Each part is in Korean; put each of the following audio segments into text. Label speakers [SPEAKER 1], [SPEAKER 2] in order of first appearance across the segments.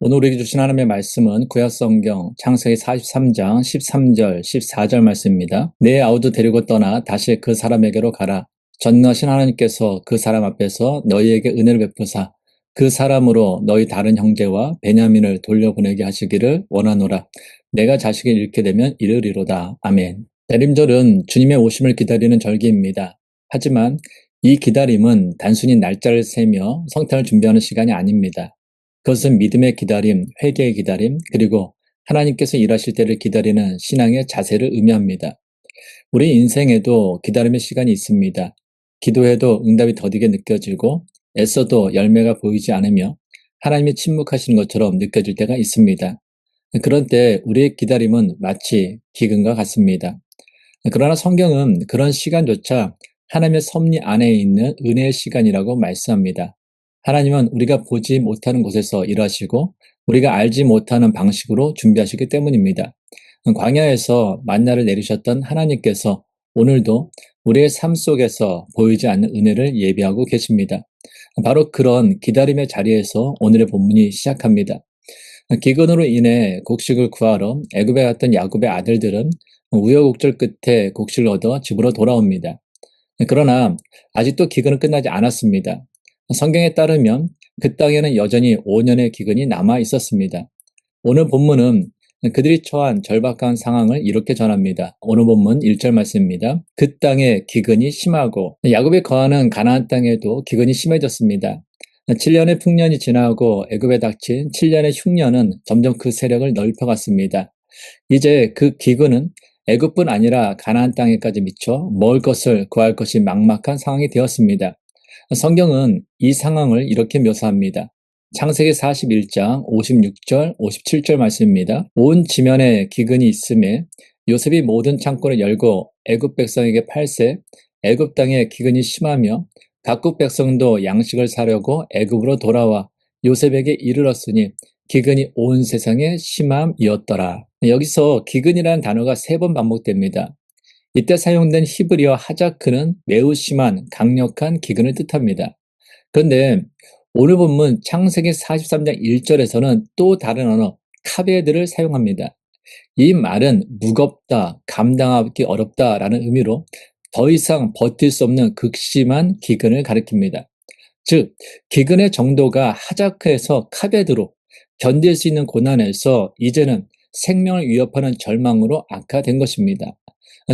[SPEAKER 1] 오늘 우리에게 주신 하나님의 말씀은 구약성경 창세기 43장 13절, 14절 말씀입니다. 내 아우도 데리고 떠나 다시 그 사람에게로 가라. 전능하신 하나님께서 그 사람 앞에서 너희에게 은혜를 베푸사 그 사람으로 너희 다른 형제와 베냐민을 돌려보내게 하시기를 원하노라. 내가 자식을 잃게 되면 이르리로다. 아멘. 대림절은 주님의 오심을 기다리는 절기입니다. 하지만 이 기다림은 단순히 날짜를 세며 성탄을 준비하는 시간이 아닙니다. 그것은 믿음의 기다림, 회개의 기다림, 그리고 하나님께서 일하실 때를 기다리는 신앙의 자세를 의미합니다. 우리 인생에도 기다림의 시간이 있습니다. 기도해도 응답이 더디게 느껴지고 애써도 열매가 보이지 않으며 하나님이 침묵하시는 것처럼 느껴질 때가 있습니다. 그런 때 우리의 기다림은 마치 기근과 같습니다. 그러나 성경은 그런 시간조차 하나님의 섭리 안에 있는 은혜의 시간이라고 말씀합니다. 하나님은 우리가 보지 못하는 곳에서 일하시고 우리가 알지 못하는 방식으로 준비하시기 때문입니다. 광야에서 만나를 내리셨던 하나님께서 오늘도 우리의 삶 속에서 보이지 않는 은혜를 예비하고 계십니다. 바로 그런 기다림의 자리에서 오늘의 본문이 시작합니다. 기근으로 인해 곡식을 구하러 애굽에 갔던 야곱의 아들들은 우여곡절 끝에 곡식을 얻어 집으로 돌아옵니다. 그러나 아직도 기근은 끝나지 않았습니다. 성경에 따르면 그 땅에는 여전히 5년의 기근이 남아 있었습니다. 오늘 본문은 그들이 처한 절박한 상황을 이렇게 전합니다. 오늘 본문 1절 말씀입니다. 그 땅에 기근이 심하고 야곱이 거하는 가나안 땅에도 기근이 심해졌습니다. 7년의 풍년이 지나고 애굽에 닥친 7년의 흉년은 점점 그 세력을 넓혀갔습니다. 이제 그 기근은 애굽뿐 아니라 가나안 땅에까지 미쳐 먹을 것을 구할 것이 막막한 상황이 되었습니다. 성경은 이 상황을 이렇게 묘사합니다. 창세기 41장 56절, 57절 말씀입니다. 온 지면에 기근이 있음에 요셉이 모든 창고를 열고 애굽 백성에게 팔세 애굽 땅에 기근이 심하며 각국 백성도 양식을 사려고 애굽으로 돌아와 요셉에게 이르렀으니 기근이 온 세상에 심함이었더라. 여기서 기근이라는 단어가 3번 반복됩니다. 이때 사용된 히브리어 하자크는 매우 심한 강력한 기근을 뜻합니다. 그런데 오늘 본문 창세기 43장 1절에서는 또 다른 언어 카베드를 사용합니다. 이 말은 무겁다, 감당하기 어렵다라는 의미로 더 이상 버틸 수 없는 극심한 기근을 가리킵니다. 즉, 기근의 정도가 하자크에서 카베드로 견딜 수 있는 고난에서 이제는 생명을 위협하는 절망으로 악화된 것입니다.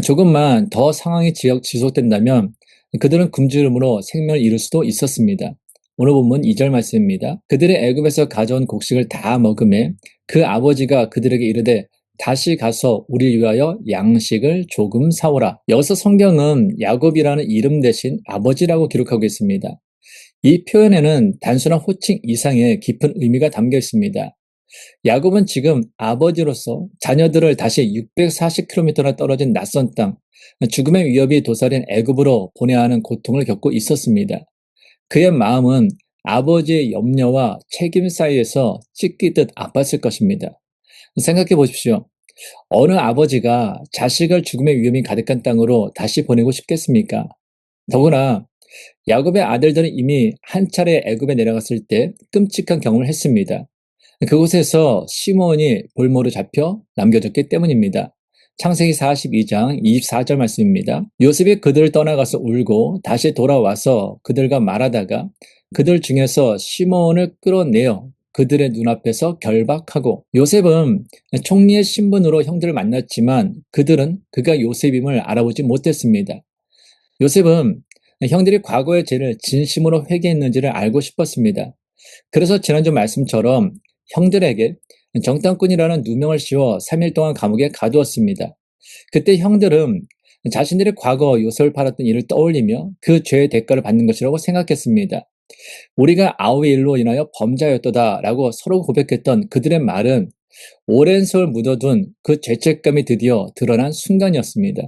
[SPEAKER 1] 조금만 더 상황이 지속된다면 그들은 굶주림으로 생명을 잃을 수도 있었습니다. 오늘 본문 2절 말씀입니다. 그들의 애굽에서 가져온 곡식을 다 먹음에 그 아버지가 그들에게 이르되 다시 가서 우리를 위하여 양식을 조금 사오라. 여기서 성경은 야곱이라는 이름 대신 아버지라고 기록하고 있습니다. 이 표현에는 단순한 호칭 이상의 깊은 의미가 담겨 있습니다. 야곱은 지금 아버지로서 자녀들을 다시 640km나 떨어진 낯선 땅, 죽음의 위협이 도사린 애굽으로 보내야 하는 고통을 겪고 있었습니다. 그의 마음은 아버지의 염려와 책임 사이에서 찢기듯 아팠을 것입니다. 생각해 보십시오. 어느 아버지가 자식을 죽음의 위험이 가득한 땅으로 다시 보내고 싶겠습니까? 더구나 야곱의 아들들은 이미 한 차례 애굽에 내려갔을 때 끔찍한 경험을 했습니다. 그곳에서 시몬이 볼모로 잡혀 남겨졌기 때문입니다. 창세기 42장 24절 말씀입니다. 요셉이 그들을 떠나가서 울고 다시 돌아와서 그들과 말하다가 그들 중에서 시몬을 끌어내어 그들의 눈앞에서 결박하고 요셉은 총리의 신분으로 형들을 만났지만 그들은 그가 요셉임을 알아보지 못했습니다. 요셉은 형들이 과거의 죄를 진심으로 회개했는지를 알고 싶었습니다. 그래서 지난주 말씀처럼 형들에게 정탐꾼이라는 누명을 씌워 3일 동안 감옥에 가두었습니다. 그때 형들은 자신들의 과거 요셉을 팔았던 일을 떠올리며 그 죄의 대가를 받는 것이라고 생각했습니다. 우리가 아우의 일로 인하여 범자였도다라고 서로 고백했던 그들의 말은 오랜 세월 묻어둔 그 죄책감이 드디어 드러난 순간이었습니다.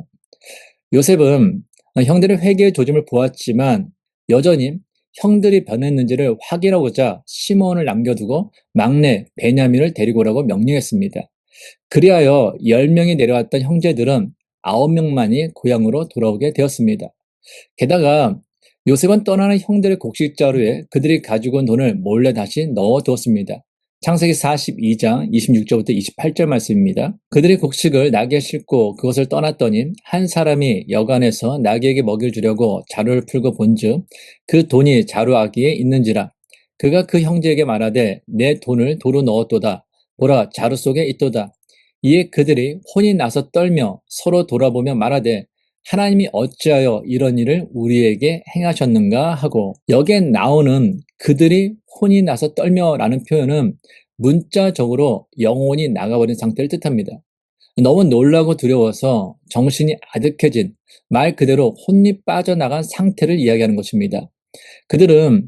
[SPEAKER 1] 요셉은 형들의 회개의 조짐을 보았지만 여전히 형들이 변했는지를 확인하고자 시몬을 남겨두고 막내 베냐민을 데리고 오라고 명령했습니다. 그리하여 10명이 내려왔던 형제들은 9명만이 고향으로 돌아오게 되었습니다. 게다가 요셉은 떠나는 형들의 곡식 자루에 그들이 가지고 온 돈을 몰래 다시 넣어두었습니다. 창세기 42장 26절부터 28절 말씀입니다. 그들이 곡식을 나귀에 싣고 그것을 떠났더니 한 사람이 여간에서 나귀에게 먹이를 주려고 자루를 풀고 본즉 그 돈이 자루 아귀에 있는지라. 그가 그 형제에게 말하되 내 돈을 도로 넣었도다. 보라, 자루 속에 있도다. 이에 그들이 혼이 나서 떨며 서로 돌아보며 말하되 하나님이 어찌하여 이런 일을 우리에게 행하셨는가 하고, 여기에 나오는 그들이 혼이 나서 떨며라는 표현은 문자적으로 영혼이 나가버린 상태를 뜻합니다. 너무 놀라고 두려워서 정신이 아득해진, 말 그대로 혼이 빠져나간 상태를 이야기하는 것입니다. 그들은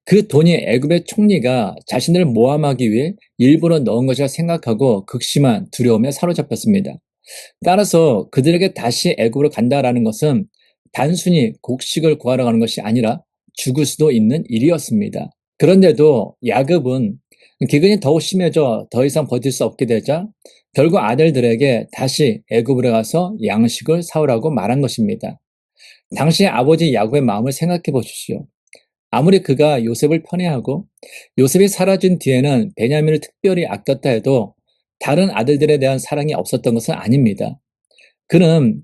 [SPEAKER 1] 그 돈이 애굽의 총리가 자신들을 모함하기 위해 일부러 넣은 것이라 생각하고 극심한 두려움에 사로잡혔습니다. 따라서 그들에게 다시 애굽으로 간다라는 것은 단순히 곡식을 구하러 가는 것이 아니라 죽을 수도 있는 일이었습니다. 그런데도 야곱은 기근이 더욱 심해져 더 이상 버틸 수 없게 되자 결국 아들들에게 다시 애굽으로 가서 양식을 사오라고 말한 것입니다. 당시 아버지 야곱의 마음을 생각해 보십시오. 아무리 그가 요셉을 편애하고 요셉이 사라진 뒤에는 베냐민을 특별히 아꼈다 해도 다른 아들들에 대한 사랑이 없었던 것은 아닙니다. 그는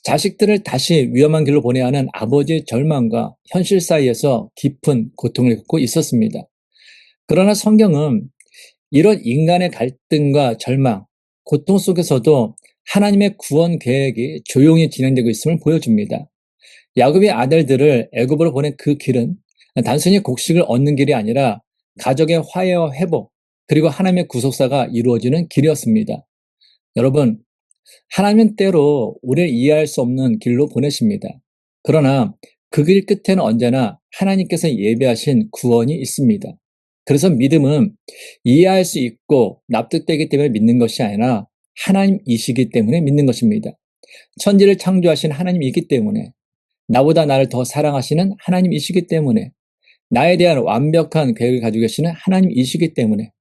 [SPEAKER 1] 자식들을 다시 위험한 길로 보내야 하는 아버지의 절망과 현실 사이에서 깊은 고통을 겪고 있었습니다. 그러나 성경은 이런 인간의 갈등과 절망, 고통 속에서도 하나님의 구원 계획이 조용히 진행되고 있음을 보여줍니다. 야곱의 아들들을 애굽으로 보낸 그 길은 단순히 곡식을 얻는 길이 아니라 가족의 화해와 회복, 그리고 하나님의 구속사가 이루어지는 길이었습니다. 여러분, 하나님은 때로 우리를 이해할 수 없는 길로 보내십니다. 그러나 그 길 끝에는 언제나 하나님께서 예비하신 구원이 있습니다. 그래서 믿음은 이해할 수 있고 납득되기 때문에 믿는 것이 아니라 하나님이시기 때문에 믿는 것입니다. 천지를 창조하신 하나님이기 때문에, 나보다 나를 더 사랑하시는 하나님이시기 때문에, 나에 대한 완벽한 계획을 가지고 계시는 하나님이시기 때문에,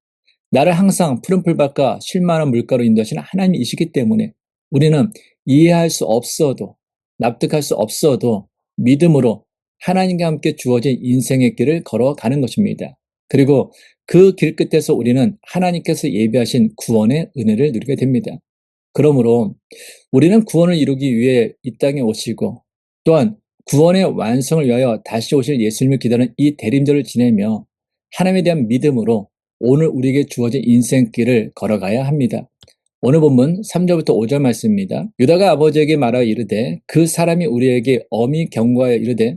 [SPEAKER 1] 나를 항상 푸른 풀밭과 쉴만한 물가로 인도하시는 하나님이시기 때문에 우리는 이해할 수 없어도, 납득할 수 없어도 믿음으로 하나님과 함께 주어진 인생의 길을 걸어가는 것입니다. 그리고 그 길 끝에서 우리는 하나님께서 예비하신 구원의 은혜를 누리게 됩니다. 그러므로 우리는 구원을 이루기 위해 이 땅에 오시고, 또한 구원의 완성을 위하여 다시 오실 예수님을 기다리는 이 대림절을 지내며 하나님에 대한 믿음으로 오늘 우리에게 주어진 인생길을 걸어가야 합니다. 오늘 본문 3절부터 5절 말씀입니다. 유다가 아버지에게 말하여 이르되 그 사람이 우리에게 엄히 경고하여 이르되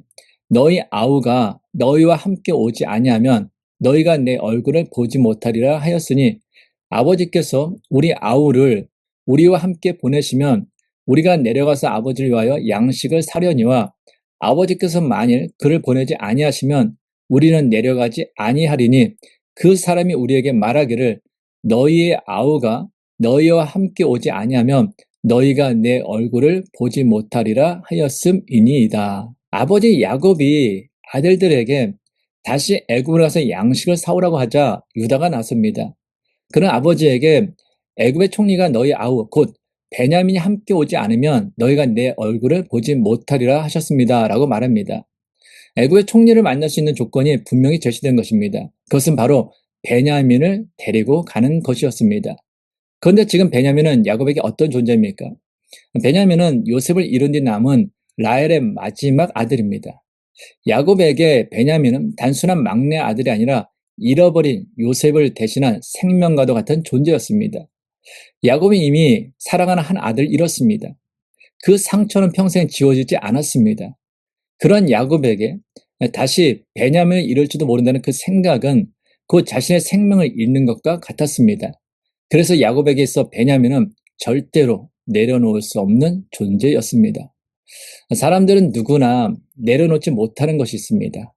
[SPEAKER 1] 너희 아우가 너희와 함께 오지 아니하면 너희가 내 얼굴을 보지 못하리라 하였으니, 아버지께서 우리 아우를 우리와 함께 보내시면 우리가 내려가서 아버지를 위하여 양식을 사려니와 아버지께서 만일 그를 보내지 아니하시면 우리는 내려가지 아니하리니, 그 사람이 우리에게 말하기를 너희의 아우가 너희와 함께 오지 아니하면 너희가 내 얼굴을 보지 못하리라 하였음이니이다. 아버지 야곱이 아들들에게 다시 애굽으로 가서 양식을 사오라고 하자 유다가 나섭니다. 그는 아버지에게 애굽의 총리가 너희 아우 곧 베냐민이 함께 오지 않으면 너희가 내 얼굴을 보지 못하리라 하셨습니다 라고 말합니다. 애굽의 총리를 만날 수 있는 조건이 분명히 제시된 것입니다. 그것은 바로 베냐민을 데리고 가는 것이었습니다. 그런데 지금 베냐민은 야곱에게 어떤 존재입니까? 베냐민은 요셉을 이룬 뒤 남은 라헬의 마지막 아들입니다. 야곱에게 베냐민은 단순한 막내 아들이 아니라 잃어버린 요셉을 대신한 생명과도 같은 존재였습니다. 야곱이 이미 사랑하는 한 아들을 잃었습니다. 그 상처는 평생 지워지지 않았습니다. 그런 야곱에게 다시 베냐민을 잃을지도 모른다는 그 생각은 곧 자신의 생명을 잃는 것과 같았습니다. 그래서 야곱에게 있어 베냐민은 절대로 내려놓을 수 없는 존재였습니다. 사람들은 누구나 내려놓지 못하는 것이 있습니다.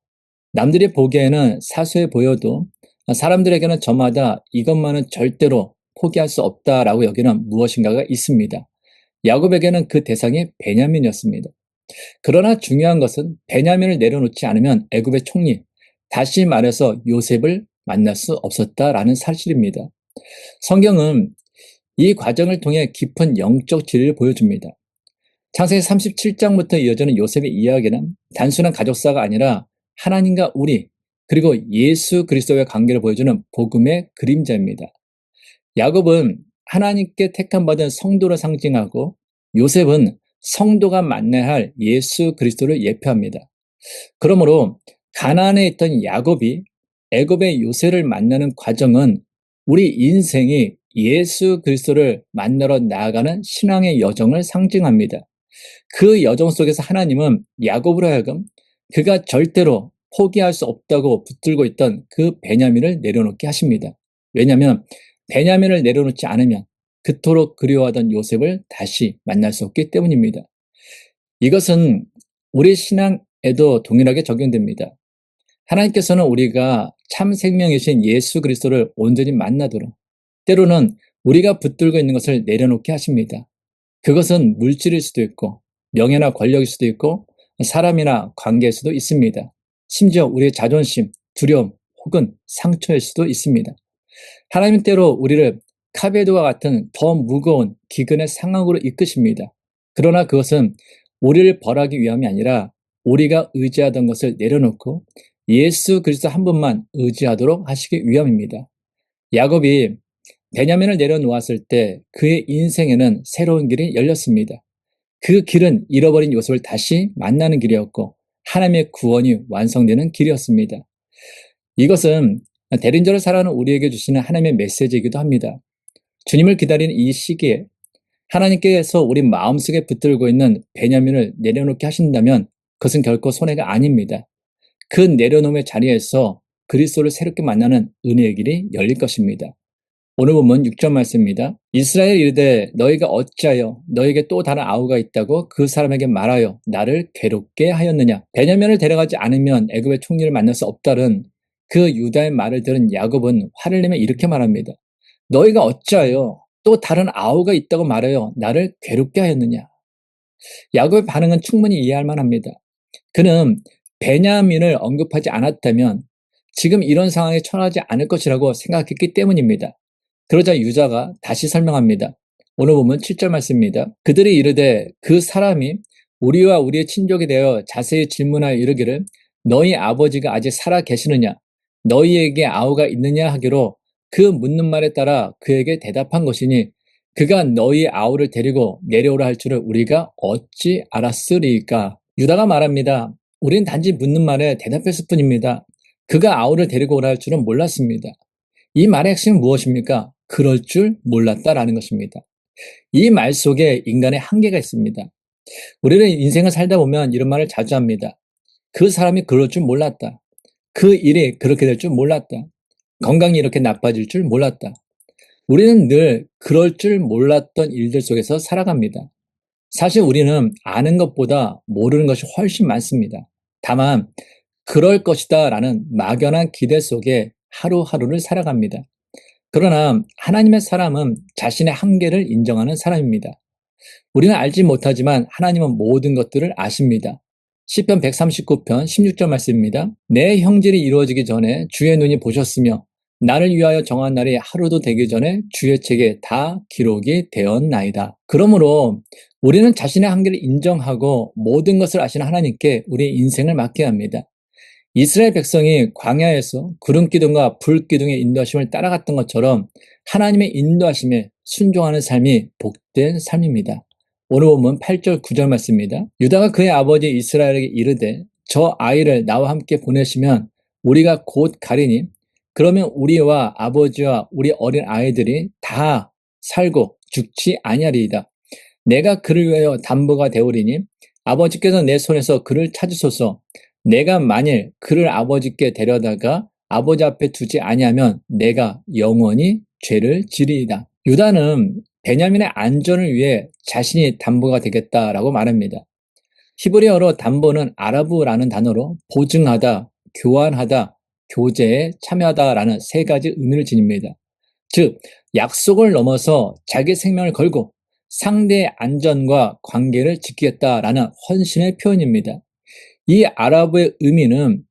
[SPEAKER 1] 남들이 보기에는 사소해 보여도 사람들에게는 저마다 이것만은 절대로 포기할 수 없다라고 여기는 무엇인가가 있습니다. 야곱에게는 그 대상이 베냐민이었습니다. 그러나 중요한 것은 베냐민을 내려놓지 않으면 애굽의 총리, 다시 말해서 요셉을 만날 수 없었다라는 사실입니다. 성경은 이 과정을 통해 깊은 영적 진리를 보여줍니다. 창세기 37장부터 이어지는 요셉의 이야기는 단순한 가족사가 아니라 하나님과 우리, 그리고 예수 그리스도의 관계를 보여주는 복음의 그림자입니다. 야곱은 하나님께 택함받은 성도를 상징하고 요셉은 성도가 만나야 할 예수 그리스도를 예표합니다. 그러므로 가나안에 있던 야곱이 애굽의 요셉을 만나는 과정은 우리 인생이 예수 그리스도를 만나러 나아가는 신앙의 여정을 상징합니다. 그 여정 속에서 하나님은 야곱으로 하여금 그가 절대로 포기할 수 없다고 붙들고 있던 그 베냐민을 내려놓게 하십니다. 왜냐하면 베냐민을 내려놓지 않으면 그토록 그리워하던 요셉을 다시 만날 수 없기 때문입니다. 이것은 우리 신앙에도 동일하게 적용됩니다. 하나님께서는 우리가 참 생명이신 예수 그리스도를 온전히 만나도록 때로는 우리가 붙들고 있는 것을 내려놓게 하십니다. 그것은 물질일 수도 있고 명예나 권력일 수도 있고 사람이나 관계일 수도 있습니다. 심지어 우리의 자존심, 두려움 혹은 상처일 수도 있습니다. 하나님은 때로 우리를 카베도와 같은 더 무거운 기근의 상황으로 이끄십니다. 그러나 그것은 우리를 벌하기 위함이 아니라 우리가 의지하던 것을 내려놓고 예수 그리스도 한 분만 의지하도록 하시기 위함입니다. 야곱이 베냐민을 내려놓았을 때 그의 인생에는 새로운 길이 열렸습니다. 그 길은 잃어버린 요셉을 다시 만나는 길이었고 하나님의 구원이 완성되는 길이었습니다. 이것은 대린절을 살아가는 우리에게 주시는 하나님의 메시지이기도 합니다. 주님을 기다리는 이 시기에 하나님께서 우리 마음속에 붙들고 있는 베냐민을 내려놓게 하신다면 그것은 결코 손해가 아닙니다. 그 내려놓음의 자리에서 그리스도를 새롭게 만나는 은혜의 길이 열릴 것입니다. 오늘 본문 6절 말씀입니다. 이스라엘 이르되 너희가 어찌하여 너에게 또 다른 아우가 있다고 그 사람에게 말하여 나를 괴롭게 하였느냐. 베냐민을 데려가지 않으면 애굽의 총리를 만날 수 없다는 그 유다의 말을 들은 야곱은 화를 내며 이렇게 말합니다. 너희가 어찌하여 또 다른 아우가 있다고 말하여 나를 괴롭게 하였느냐. 야곱의 반응은 충분히 이해할 만합니다. 그는 베냐민을 언급하지 않았다면 지금 이런 상황에 처하지 않을 것이라고 생각했기 때문입니다. 그러자 유다가 다시 설명합니다. 오늘 보면 7절 말씀입니다. 그들이 이르되 그 사람이 우리와 우리의 친족이 되어 자세히 질문하여 이르기를 너희 아버지가 아직 살아 계시느냐 너희에게 아우가 있느냐 하기로 그 묻는 말에 따라 그에게 대답한 것이니 그가 너희 아우를 데리고 내려오라 할 줄을 우리가 어찌 알았으리까. 유다가 말합니다. 우리는 단지 묻는 말에 대답했을 뿐입니다. 그가 아우를 데리고 오라 할 줄은 몰랐습니다. 이 말의 핵심은 무엇입니까? 그럴 줄 몰랐다라는 것입니다. 이 말 속에 인간의 한계가 있습니다. 우리는 인생을 살다 보면 이런 말을 자주 합니다. 그 사람이 그럴 줄 몰랐다. 그 일이 그렇게 될 줄 몰랐다. 건강이 이렇게 나빠질 줄 몰랐다. 우리는 늘 그럴 줄 몰랐던 일들 속에서 살아갑니다. 사실 우리는 아는 것보다 모르는 것이 훨씬 많습니다. 다만 그럴 것이다 라는 막연한 기대 속에 하루하루를 살아갑니다. 그러나 하나님의 사람은 자신의 한계를 인정하는 사람입니다. 우리는 알지 못하지만 하나님은 모든 것들을 아십니다. 시편 139편 16절 말씀입니다. 내 형질이 이루어지기 전에 주의 눈이 보셨으며 나를 위하여 정한 날이 하루도 되기 전에 주의 책에 다 기록이 되었나이다. 그러므로 우리는 자신의 한계를 인정하고 모든 것을 아시는 하나님께 우리의 인생을 맡겨야 합니다. 이스라엘 백성이 광야에서 구름기둥과 불기둥의 인도하심을 따라갔던 것처럼 하나님의 인도하심에 순종하는 삶이 복된 삶입니다. 오늘 본문 8절 9절 말씀입니다. 유다가 그의 아버지 이스라엘에게 이르되 저 아이를 나와 함께 보내시면 우리가 곧 가리니 그러면 우리와 아버지와 우리 어린 아이들이 다 살고 죽지 아니하리이다. 내가 그를 위하여 담보가 되오리니 아버지께서 내 손에서 그를 찾으소서. 내가 만일 그를 아버지께 데려다가 아버지 앞에 두지 아니하면 내가 영원히 죄를 지리이다. 유다는 베냐민의 안전을 위해 자신이 담보가 되겠다라고 말합니다. 히브리어로 담보는 아라브라는 단어로 보증하다, 교환하다, 교제에 참여하다라는 세 가지 의미를 지닙니다. 즉, 약속을 넘어서 자기 생명을 걸고 상대의 안전과 관계를 지키겠다라는 헌신의 표현입니다. 이 아라브의 의미는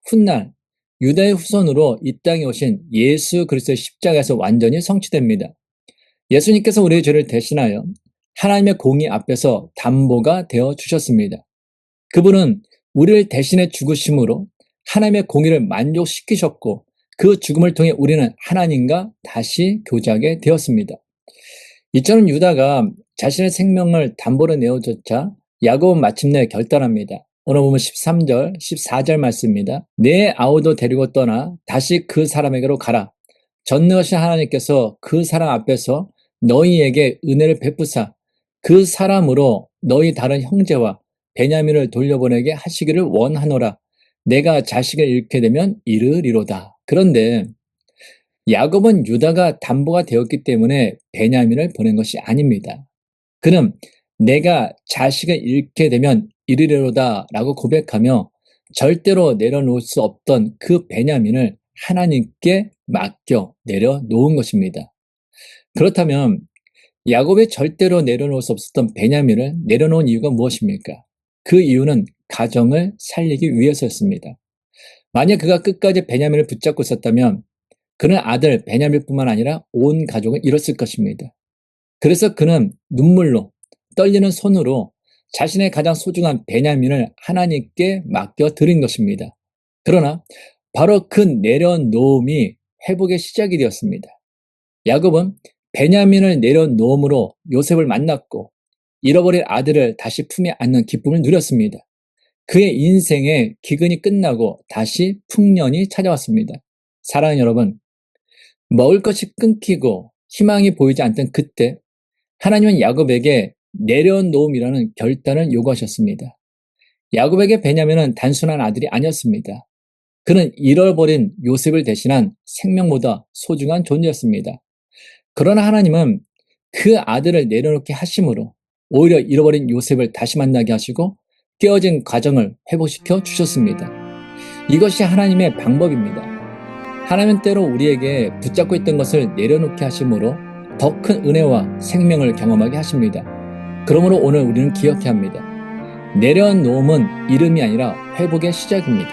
[SPEAKER 1] 훗날 유다의 후손으로 이 땅에 오신 예수 그리스도의 십자가에서 완전히 성취됩니다. 예수님께서 우리의 죄를 대신하여 하나님의 공의 앞에서 담보가 되어 주셨습니다. 그분은 우리를 대신해 죽으심으로 하나님의 공의를 만족시키셨고 그 죽음을 통해 우리는 하나님과 다시 교제하게 되었습니다. 이처럼 유다가 자신의 생명을 담보로 내어줬자 야곱은 마침내 결단합니다. 오늘 보면 13절, 14절 말씀입니다. 내 아우도 데리고 떠나 다시 그 사람에게로 가라. 전능하신 하나님께서 그 사람 앞에서 너희에게 은혜를 베푸사 그 사람으로 너희 다른 형제와 베냐민을 돌려보내게 하시기를 원하노라. 내가 자식을 잃게 되면 이르리로다. 그런데 야곱은 유다가 담보가 되었기 때문에 베냐민을 보낸 것이 아닙니다. 그는 내가 자식을 잃게 되면 이르리로다 라고 고백하며 절대로 내려놓을 수 없던 그 베냐민을 하나님께 맡겨 내려놓은 것입니다. 그렇다면 야곱이 절대로 내려놓을 수 없었던 베냐민을 내려놓은 이유가 무엇입니까? 그 이유는 가정을 살리기 위해서였습니다. 만약 그가 끝까지 베냐민을 붙잡고 있었다면 그는 아들 베냐민뿐만 아니라 온 가족을 잃었을 것입니다. 그래서 그는 눈물로 떨리는 손으로 자신의 가장 소중한 베냐민을 하나님께 맡겨드린 것입니다. 그러나 바로 그 내려놓음이 회복의 시작이 되었습니다. 야곱은 베냐민을 내려놓음으로 요셉을 만났고 잃어버린 아들을 다시 품에 안는 기쁨을 누렸습니다. 그의 인생의 기근이 끝나고 다시 풍년이 찾아왔습니다. 사랑하는 여러분, 먹을 것이 끊기고 희망이 보이지 않던 그때 하나님은 야곱에게 내려놓음이라는 결단을 요구하셨습니다. 야곱에게 베냐민은 단순한 아들이 아니었습니다. 그는 잃어버린 요셉을 대신한 생명보다 소중한 존재였습니다. 그러나 하나님은 그 아들을 내려놓게 하심으로 오히려 잃어버린 요셉을 다시 만나게 하시고 깨어진 가정을 회복시켜 주셨습니다. 이것이 하나님의 방법입니다. 하나님은 때로 우리에게 붙잡고 있던 것을 내려놓게 하심으로 더 큰 은혜와 생명을 경험하게 하십니다. 그러므로 오늘 우리는 기억해야 합니다. 내려놓음은 이름이 아니라 회복의 시작입니다.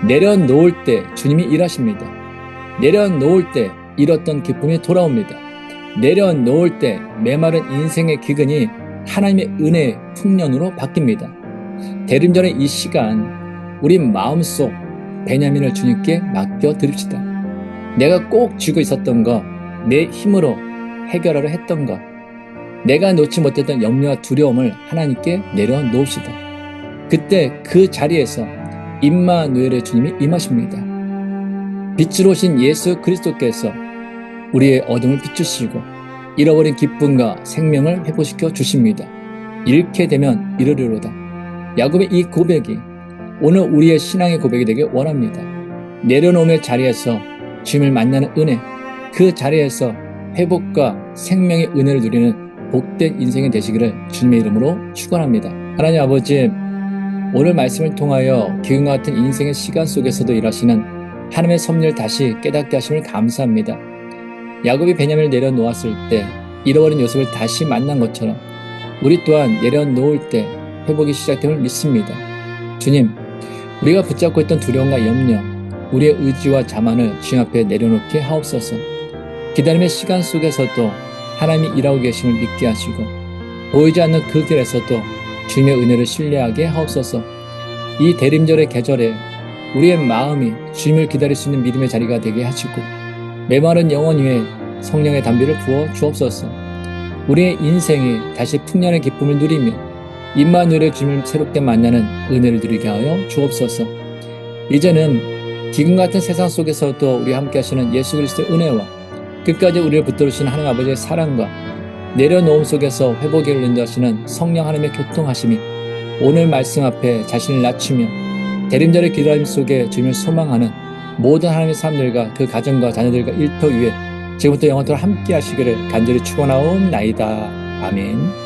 [SPEAKER 1] 내려놓을 때 주님이 일하십니다. 내려놓을 때 잃었던 기쁨이 돌아옵니다. 내려놓을 때 메마른 인생의 기근이 하나님의 은혜의 풍년으로 바뀝니다. 대림절의 이 시간 우리 마음속 베냐민을 주님께 맡겨드립시다. 내가 꼭 쥐고 있었던 것, 내 힘으로 해결하려 했던 것, 내가 놓지 못했던 염려와 두려움을 하나님께 내려놓읍시다. 그때 그 자리에서 임마누엘의 주님이 임하십니다. 빛으로 오신 예수 그리스도께서 우리의 어둠을 비추시고 잃어버린 기쁨과 생명을 회복시켜 주십니다. 잃게 되면 이르리로다. 야곱의 이 고백이 오늘 우리의 신앙의 고백이 되길 원합니다. 내려놓음의 자리에서 주님을 만나는 은혜, 그 자리에서 회복과 생명의 은혜를 누리는 복된 인생이 되시기를 주님의 이름으로 축원합니다. 하나님 아버지, 오늘 말씀을 통하여 기근과 같은 인생의 시간 속에서도 일하시는 하나님의 섭리를 다시 깨닫게 하심을 감사합니다. 야곱이 베냐민을 내려놓았을 때 잃어버린 요셉을 다시 만난 것처럼 우리 또한 내려놓을 때 회복이 시작됨을 믿습니다. 주님, 우리가 붙잡고 있던 두려움과 염려, 우리의 의지와 자만을 주님 앞에 내려놓게 하옵소서. 기다림의 시간 속에서도 하나님이 일하고 계심을 믿게 하시고 보이지 않는 그 길에서도 주님의 은혜를 신뢰하게 하옵소서. 이 대림절의 계절에 우리의 마음이 주님을 기다릴 수 있는 믿음의 자리가 되게 하시고 메마른 영혼 위에 성령의 담비를 부어 주옵소서. 우리의 인생이 다시 풍년의 기쁨을 누리며 임마누엘의 주님을 새롭게 만나는 은혜를 누리게 하여 주옵소서. 이제는 기근 같은 세상 속에서도 우리와 함께 하시는 예수 그리스도의 은혜와 끝까지 우리를 붙들으시는 하나님 아버지의 사랑과 내려놓음 속에서 회복에 인도하시는 성령 하나님의 교통하심이 오늘 말씀 앞에 자신을 낮추며 대림절의 기다림 속에 주님을 소망하는 모든 하나님의 사람들과 그 가정과 자녀들과 일터 위에 지금부터 영원토록 함께 하시기를 간절히 축원하옵나이다. 아멘.